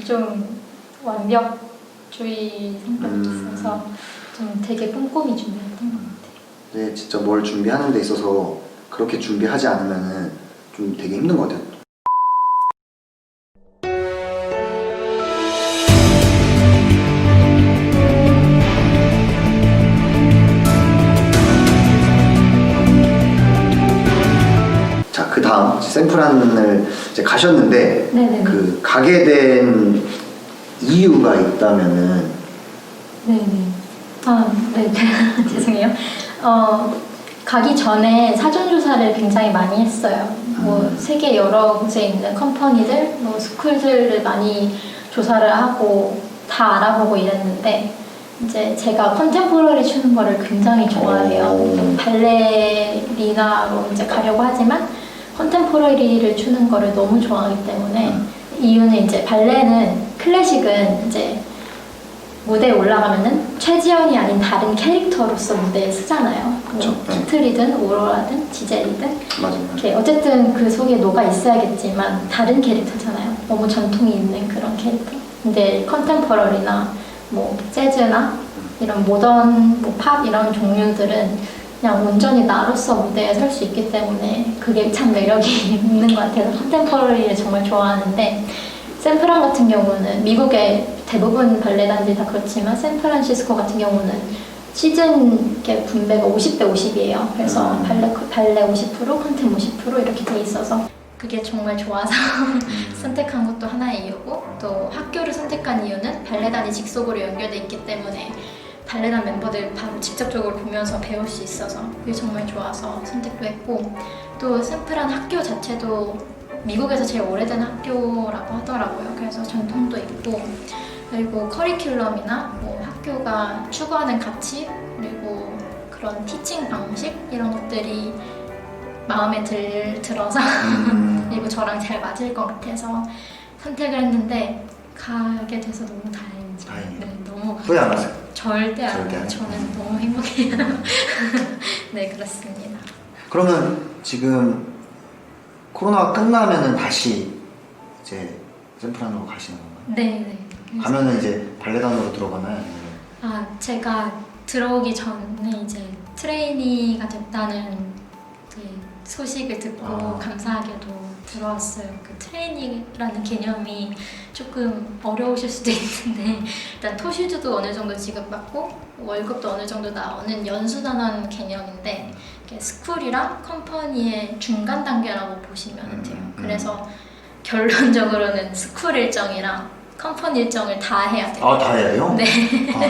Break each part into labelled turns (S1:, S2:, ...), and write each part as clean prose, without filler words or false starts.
S1: 좀 완벽주의 성격이 있어서 좀 되게 꼼꼼히 준비했던 것 같아요.
S2: 네, 진짜 뭘 준비하는 데 있어서 그렇게 준비하지 않으면은 좀 되게 힘든 것 같아요. 자, 그 다음 샘플란을 이제 가셨는데
S1: 네네.
S2: 그 가게 된 이유가 있다면은
S1: 네네. 네. 죄송해요. 가기 전에 사전조사를 굉장히 많이 했어요. 뭐 세계 여러 곳에 있는 컴퍼니들, 뭐 스쿨들을 많이 조사를 하고 다 알아보고 이랬는데 이제 제가 컨템포러리 추는 거를 굉장히 좋아해요. 발레리나로 이제 가려고 하지만 컨템포러리를 추는 거를 너무 좋아하기 때문에 이유는 이제 발레는 클래식은 이제 무대에 올라가면은 최지연이 아닌 다른 캐릭터로서 무대에 서잖아요.
S2: 그쵸.
S1: 뭐 키트리든 오로라든 지젤이든
S2: 맞아요.
S1: 이렇게 어쨌든 그 속에 녹아 있어야겠지만 다른 캐릭터잖아요. 너무 전통이 있는 그런 캐릭터. 근데 컨템퍼러리나 뭐 재즈나 이런 모던 뭐 팝 이런 종류들은 그냥 온전히 나로서 무대에 설 수 있기 때문에 그게 참 매력이 있는 것 같아서 컨템퍼러리를 정말 좋아하는데 샌프란 같은 경우는 미국의 대부분 발레단들이 다 그렇지만 샌프란시스코 같은 경우는 시즌 이렇게 분배가 50대 50이에요. 그래서 발레 50%, 컨템 50% 이렇게 돼 있어서 그게 정말 좋아서 선택한 것도 하나의 이유고 또 학교를 선택한 이유는 발레단이 직속으로 연결돼 있기 때문에 발레단 멤버들 바로 직접적으로 보면서 배울 수 있어서 그게 정말 좋아서 선택도 했고 또 샌프란 학교 자체도 미국에서 제일 오래된 학교라고 하더라고요. 그래서 전통도 있고 그리고 커리큘럼이나 뭐 학교가 추구하는 가치 그리고 그런 티칭 방식 이런 것들이 마음에 들어서 그리고 저랑 잘 맞을 것 같아서 선택을 했는데 가게 돼서 너무 다행이죠.
S2: 다행이에요.
S1: 네, 너무
S2: 후회 안 하세요?
S1: 절대 안
S2: 절대
S1: 해요.
S2: 안
S1: 저는 너무 행복해요. 네, 그렇습니다.
S2: 그러면 지금 코로나가 끝나면은 다시 이제 샘플란으로 가시는 건가요?
S1: 네, 네.
S2: 가면은 이제 발레단으로 들어가나요? 아니면
S1: 제가 들어오기 전에 이제 트레이니가 됐다는 이제 소식을 듣고 감사하게도 들어왔어요. 그 트레이니라는 개념이 조금 어려우실 수도 있는데 일단 토슈즈도 어느 정도 지급받고 월급도 어느 정도 나오는 연수단원 개념인데 스쿨이랑 컴퍼니의 중간 단계라고 보시면 돼요. 그래서 결론적으로는 스쿨 일정이랑 컴퍼니 일정을 다 해야 돼요.
S2: 다 해요?
S1: 네.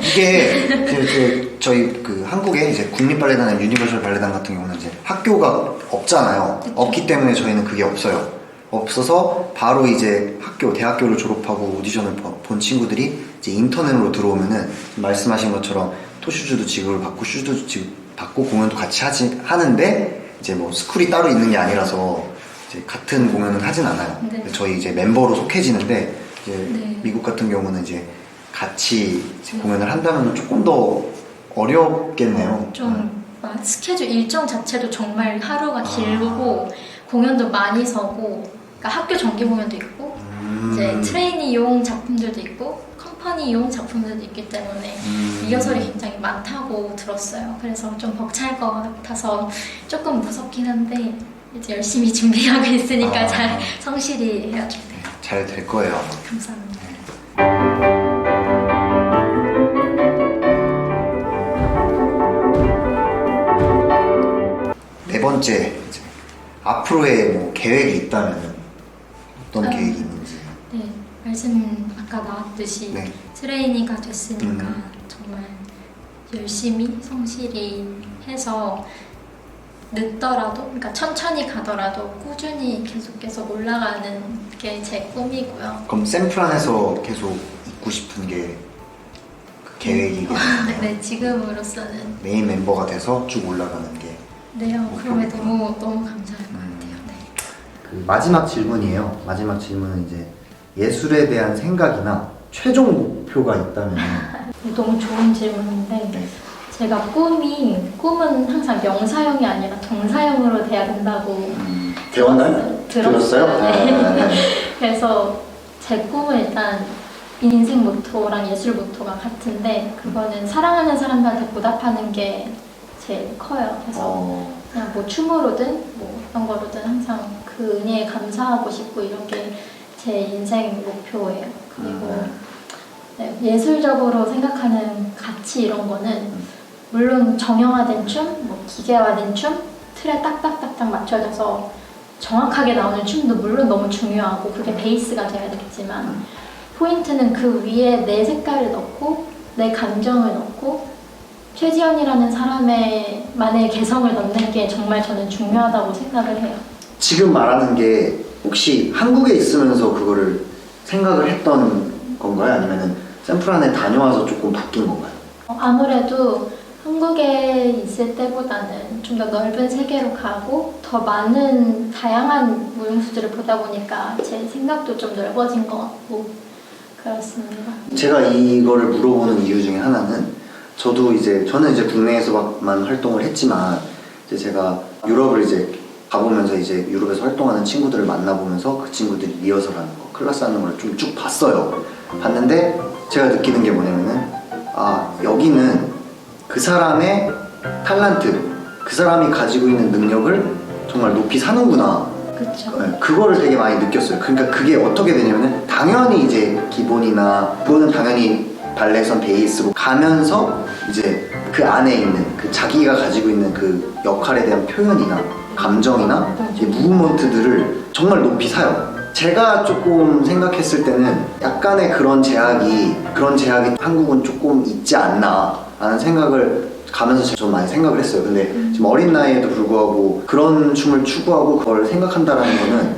S2: 이게 저희 그 한국에 이제 국립발레단이나 유니버셜 발레단 같은 경우는 이제 학교가 없잖아요.
S1: 그쵸.
S2: 없기 때문에 저희는 그게 없어요. 없어서 바로 이제 대학교를 졸업하고 오디션을 본 친구들이 이제 인턴으로 들어오면은 말씀하신 것처럼 토슈즈도 지급을 받고 슈즈도 지급받고 공연도 같이 하는데 이제 뭐 스쿨이 따로 있는 게 아니라서 이제 같은 공연은 하진 않아요.
S1: 네.
S2: 저희 이제 멤버로 속해지는데 이제
S1: 네.
S2: 미국 같은 경우는 이제 같이 이제 공연을 한다면 조금 더 어렵겠네요.
S1: 스케줄 일정 자체도 정말 하루가 길고 공연도 많이 서고 그러니까 학교 정기 공연도 있고 이제 트레이니용 작품들도 있고 컴퍼니용 작품들도 있기 때문에 리허설이 굉장히 많다고 들었어요. 그래서 좀 벅찰 것 같아서 조금 무섭긴 한데 이제 열심히 준비하고 있으니까 잘 성실히 해야죠.
S2: 잘 될 거예요.
S1: 감사합니다.
S2: 네 번째, 이제 앞으로의 뭐 계획이 있다면 어떤 계획이 있는지.
S1: 네, 말씀 아까 나왔듯이
S2: 네.
S1: 트레이니가 됐으니까 정말 열심히 성실히 해서 늦더라도, 그러니까 천천히 가더라도 꾸준히 계속 올라가는 게 제 꿈이고요.
S2: 그럼 샘플란에서 계속 있고 싶은 게 그 계획이겠네요.
S1: 네, 지금으로서는
S2: 메인 멤버가 돼서 쭉 올라가는 게.
S1: 네요. 그러면 너무 감사할 것 같아요. 네.
S2: 그 마지막 질문이에요. 마지막 질문은 이제 예술에 대한 생각이나 최종 목표가 있다면.
S1: 너무 좋은 질문인데
S2: 네.
S1: 제가 꿈은 항상 명사형이 아니라 동사형으로 돼야 된다고
S2: 배웠나요?
S1: 들었어요.
S2: 네.
S1: 그래서 제 꿈은 일단 인생 모토랑 예술 모토가 같은데 그거는 사랑하는 사람들한테 보답하는 게 제일 커요. 그래서 그냥 뭐 춤으로든 뭐 어떤 거로든 항상 그 은혜에 감사하고 싶고 이런 게 제 인생 목표예요. 그리고 네, 예술적으로 생각하는 가치 이런 거는 물론 정형화된 춤, 뭐 기계화된 춤, 틀에 딱딱딱딱 맞춰져서 정확하게 나오는 춤도 물론 너무 중요하고 그게 베이스가 돼야 되겠지만 포인트는 그 위에 내 색깔을 넣고 내 감정을 넣고 최지연이라는 사람의 만의 개성을 넣는 게 정말 저는 중요하다고 생각을 해요.
S2: 지금 말하는 게 혹시 한국에 있으면서 그거를 생각을 했던 건가요? 아니면은 샘플안에 다녀와서 조금 바뀐 건가요?
S1: 아무래도 한국에 있을 때보다는 좀 더 넓은 세계로 가고 더 많은 다양한 무용수들을 보다 보니까 제 생각도 좀 넓어진 것 같고 그렇습니다.
S2: 제가 이거를 물어보는 이유 중에 하나는 저는 이제 국내에서만 활동을 했지만 이제 제가 유럽을 이제 가보면서 이제 유럽에서 활동하는 친구들을 만나보면서 그 친구들이 리허설하는 거, 클래스 하는 걸 좀 쭉 봤어요. 봤는데 제가 느끼는 게 뭐냐면은 여기는 그 사람의 탤런트, 그 사람이 가지고 있는 능력을 정말 높이 사는구나.
S1: 그렇죠.
S2: 네, 그거를 되게 많이 느꼈어요. 그러니까 그게 어떻게 되냐면은 당연히 이제 기본이나 그거는 당연히 발레선 베이스로 가면서 이제 그 안에 있는 그 자기가 가지고 있는 그 역할에 대한 표현이나 감정이나 이제 무브먼트들을 정말 높이 사요. 제가 조금 생각했을 때는 약간의 그런 제약이 한국은 조금 있지 않나 라는 생각을 가면서 좀 많이 생각을 했어요. 근데 지금 어린 나이에도 불구하고 그런 춤을 추구하고 그걸 생각한다라는 거는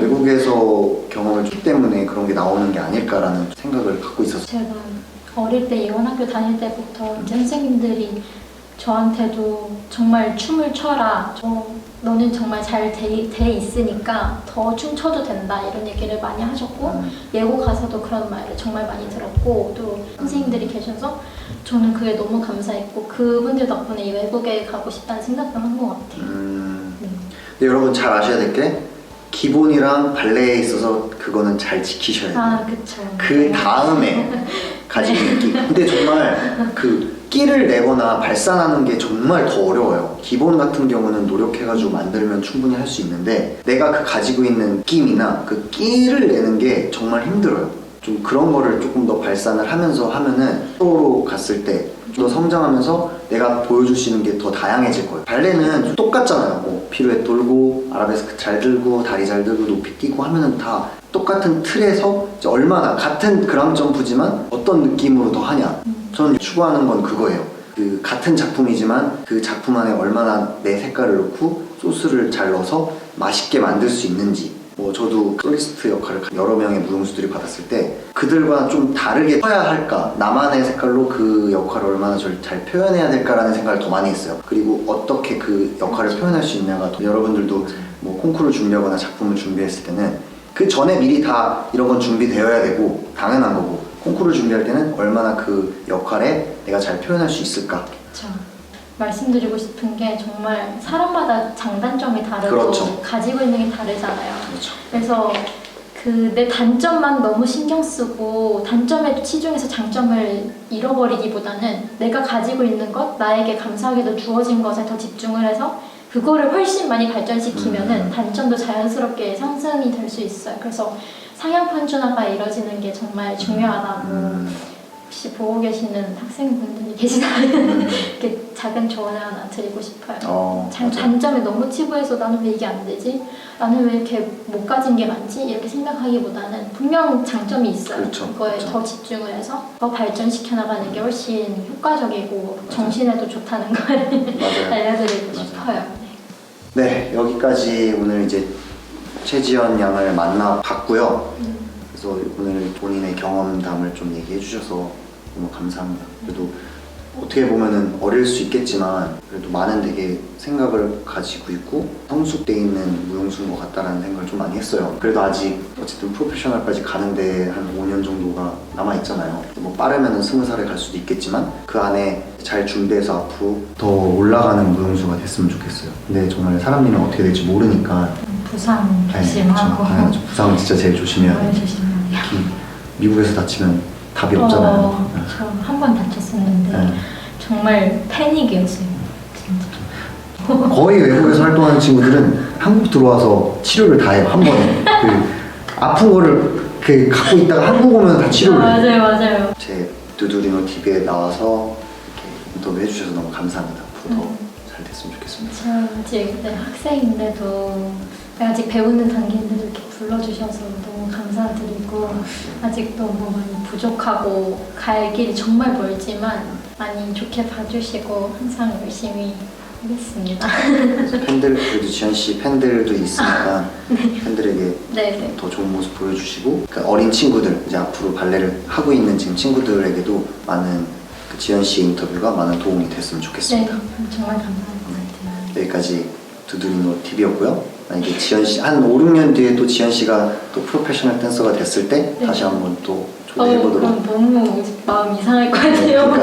S2: 외국에서 경험을 했기 때문에 그런 게 나오는 게 아닐까라는 생각을 갖고 있었어요.
S1: 제가 어릴 때 예원학교 다닐 때부터 이제 선생님들이 저한테도 정말 춤을 춰라. 너는 정말 잘 돼 있으니까 더 춤춰도 된다 이런 얘기를 많이 하셨고 예고 가서도 그런 말을 정말 많이 들었고 또 선생님들이 계셔서 저는 그게 너무 감사했고 그분들 덕분에 이 외국에 가고 싶다는 생각도 한 것 같아요.
S2: 근데 여러분 잘 아셔야 될 게 기본이랑 발레에 있어서 그거는 잘 지키셔야 돼요.
S1: 그쵸.
S2: 그 다음에 가지고 있는 끼. 근데 정말 그 끼를 내거나 발산하는 게 정말 더 어려워요. 기본 같은 경우는 노력해가지고 만들면 충분히 할 수 있는데 내가 그 가지고 있는 끼나 그 끼를 내는 게 정말 힘들어요. 좀 그런 거를 조금 더 발산을 하면서 하면은 프로로 갔을 때 좀 더 성장하면서 내가 보여줄 수 있는 게 더 다양해질 거예요. 발레는 똑같잖아요. 뭐 피루엣 돌고 아라베스크 잘 들고 다리 잘 들고 높이 뛰고 하면은 다 똑같은 틀에서 이제 얼마나 같은 그랑 점프지만 어떤 느낌으로 더 하냐. 저는 추구하는 건 그거예요. 그 같은 작품이지만 그 작품 안에 얼마나 내 색깔을 넣고 소스를 잘 넣어서 맛있게 만들 수 있는지. 뭐 저도 솔리스트 역할을 여러 명의 무용수들이 받았을 때 그들과 좀 다르게 쳐야 할까, 나만의 색깔로 그 역할을 얼마나 잘 표현해야 될까라는 생각을 더 많이 했어요. 그리고 어떻게 그 역할을 표현할 수 있냐가 여러분들도 뭐 콩쿠르를 준비하거나 작품을 준비했을 때는 그 전에 미리 다 이런 건 준비되어야 되고 당연한 거고 콩쿠르를 준비할 때는 얼마나 그 역할에 내가 잘 표현할 수 있을까.
S1: 그렇죠. 말씀드리고 싶은 게 정말 사람마다 장단점이 다르고
S2: 그렇죠.
S1: 가지고 있는 게 다르잖아요.
S2: 그렇죠.
S1: 그래서 그 내 단점만 너무 신경 쓰고 단점에 치중해서 장점을 잃어버리기보다는 내가 가지고 있는 것, 나에게 감사하게도 주어진 것에 더 집중을 해서 그거를 훨씬 많이 발전시키면은 단점도 자연스럽게 상승이 될 수 있어요. 그래서 상향 편준화가 이루어지는 게 정말 중요하다고 혹시 보고 계시는 학생분들이 계시다면 이렇게 작은 조언을 하나 드리고 싶어요. 단점에 너무 치부해서 나는 왜 이게 안 되지? 나는 왜 이렇게 못 가진 게 많지? 이렇게 생각하기보다는 분명 장점이 있어요.
S2: 그렇죠.
S1: 그거에
S2: 그렇죠.
S1: 더 집중을 해서 더 발전시켜 나가는 게 훨씬 효과적이고 정신에도 좋다는 걸 알려드리고 싶어요.
S2: 네, 여기까지 오늘 이제 최지연 양을 만나봤고요. 그래서 오늘 본인의 경험담을 좀 얘기해 주셔서 너무 감사합니다. 그래도 어떻게 보면은 어릴 수 있겠지만 그래도 많은 되게 생각을 가지고 있고 성숙돼 있는 무용수인 것 같다라는 생각을 좀 많이 했어요. 그래도 아직 어쨌든 프로페셔널까지 가는데 한 5년 정도가 남아 있잖아요. 뭐 빠르면은 20살에 갈 수도 있겠지만 그 안에 잘 준비해서 앞으로 더 올라가는 무용수가 됐으면 좋겠어요. 근데 정말 사람 일은 어떻게 될지 모르니까
S1: 부상 조심하고
S2: 부상은 진짜 제일 조심해야 돼요.
S1: 조심해야 돼요.
S2: 미국에서 다치면 답이 없잖아요.
S1: 저 한 번 다쳤었는데
S2: 네.
S1: 정말 패닉이었어요. 진짜.
S2: 거의 외국에서 활동하는 친구들은 한국 들어와서 치료를 다 해요. 한 번에. 그 아픈 거를 그 갖고 있다가 한국 오면 다 치료를 해요.
S1: 맞아요.
S2: 제 두두리노 TV에 나와서 이렇게 인터뷰 해주셔서 너무 감사합니다. 앞으로 더 잘 됐으면 좋겠습니다.
S1: 저 아직 학생인데도 아직 배우는 단계인데도 이렇게 불러주셔서 너무 감사드리고 아직도 뭐 많이 부족하고 갈 길이 정말 멀지만 많이 좋게 봐주시고 항상 열심히 하겠습니다.
S2: 그래서 팬들, 그래도 지현 씨 팬들도 있으니까 팬들에게
S1: 네네.
S2: 더 좋은 모습 보여주시고 그러니까 어린 친구들, 이제 앞으로 발레를 하고 있는 지금 친구들에게도 많은 그 지현 씨의 인터뷰가 많은 도움이 됐으면
S1: 네,
S2: 좋겠습니다.
S1: 정말 감사할 것 같아요.
S2: 여기까지 두두리노 TV였고요. 만약에 지현 씨 한 5, 6년 뒤에 또 지현 씨가 또 프로페셔널 댄서가 됐을 때
S1: 네.
S2: 다시 한번 또 초대해보도록
S1: 그럼 너무 마음 이상할 것 같아요.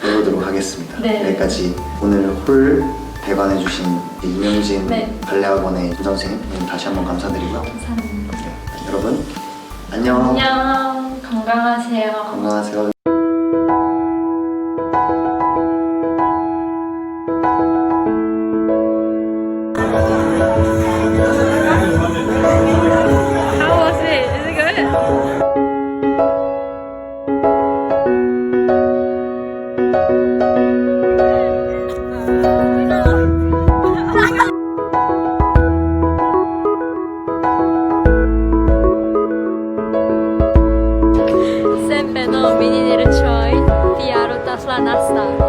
S2: 해보도록 하겠습니다.
S1: 네.
S2: 여기까지 오늘 홀 대관해주신 이명진
S1: 네.
S2: 발레학원의 임 선생님 다시 한번 감사드리고요.
S1: 감사합니다.
S2: 네, 여러분 안녕.
S1: 안녕. 건강하세요.
S2: 건강하세요.
S3: How was it? Is it good? Sempre no menino Troy, Piaro Tasla Nasta.